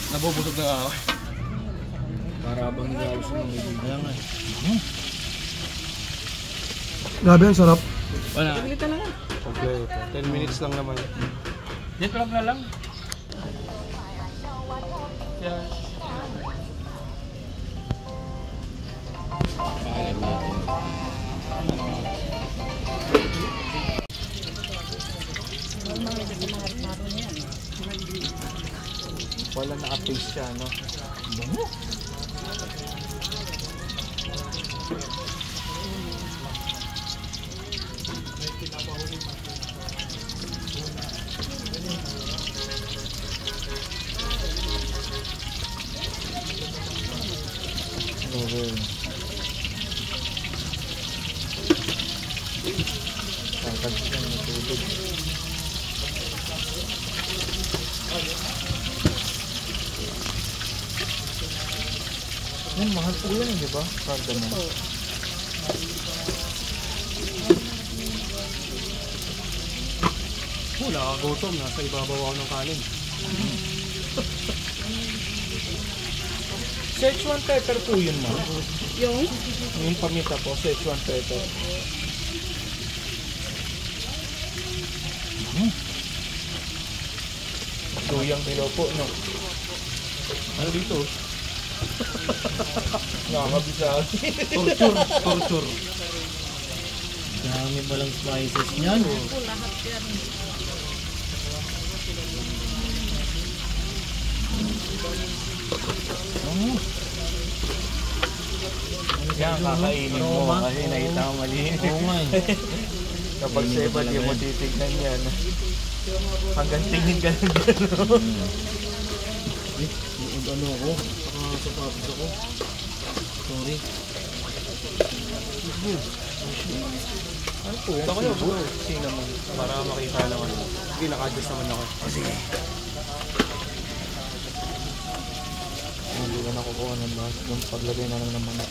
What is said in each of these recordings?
Nabubusog na ako. Para bang nag-aawos ng ibig. Kaya nga. Grabe, ang sarap. Wala. Pagkita na lang. Okay, 10 minutes lang naman. Just lang na lang. Yeah. Wala na-update siya, no? Bango. Okay. Tangkad siya ng tubig. Yan, mahal po yan, di ba? Cardamom. Wala ka gutom. Nasa ibabaw ako ng kanin. Szechuan pepper po yun, ma. Yung? Yung paminta po, Szechuan pepper. Luyang kilo po, no? Ano dito? Nakakabisa. Torture. Dami palang spices niyan. Ako lahat yan. Yan, kakainin mo kasi nakita mo malinis. Oo nga eh. Kapag seba, di mo titignan yan. Hanggang tingin ka lang dyan, no? Ano ako? Saka sa papis ako. Sorry. Ano po yan? Ako yun, Cinnamon. para makita naman. Sige, naka-adjust naman ako. Sige. Hindi ka nakukuha ng mas. Yung paglagay na lang ng manok.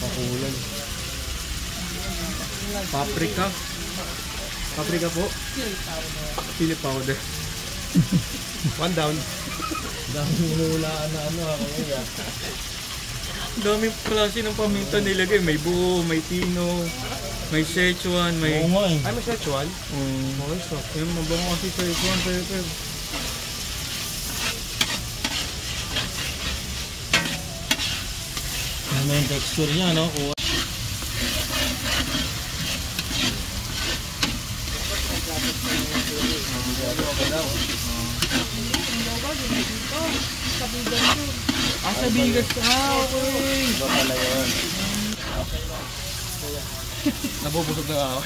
Pakulay. Paprika. Paprika po. Chili powder. One down. Dami hinulaan na ano ako ngayon. Daming klase ng paminta nilagay. May buo, may tino, may Szechuan, may... Oo nga eh. Ay, may Szechuan? Okay, so. Yung mabango kasi Szechuan pepper. Ano yung texture niya, no? Kuha. Sa bigas ka. Okay. Iba pala yun. Nabubusog na ako.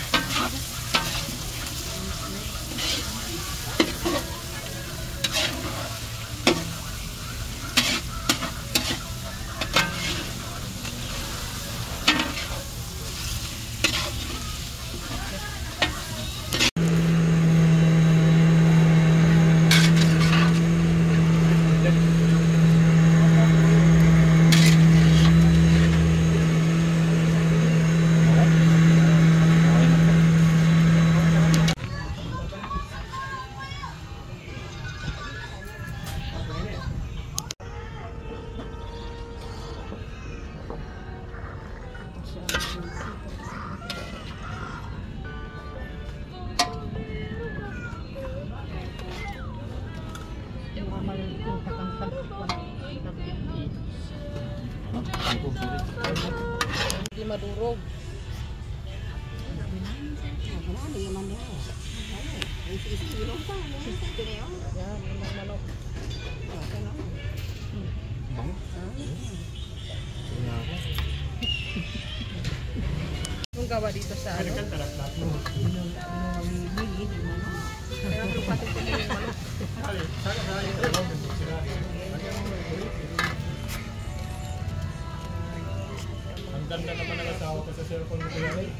Hindi madurog. Yan, yung manok. Yung gawa dito sa ano? Kaya pati ko yung manok. Ang ganda naman ang asawa ko sa cellphone mo kaya eh.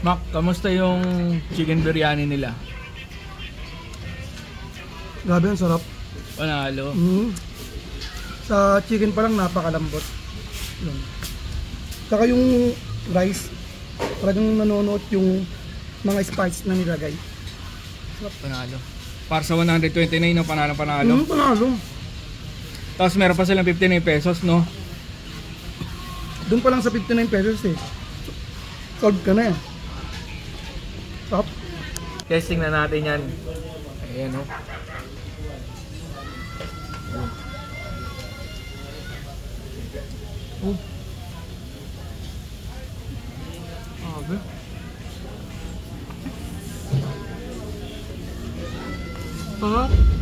Mac, kamusta yung chicken biryani nila? Grabe, ang sarap. Panalo. Sa chicken pa lang napakalambot. Yun. Saka yung rice, talagang nanonood yung mga spice na nilagay. Panalo. Para sa 129 no, panalo. Panalo. Tapos meron pa silang 59 pesos, no? Doon pa lang sa 59 pesos eh. Solve ka na eh. Sarap. Testing na natin yan. Ayan, no? Oh. Abe. Sarap.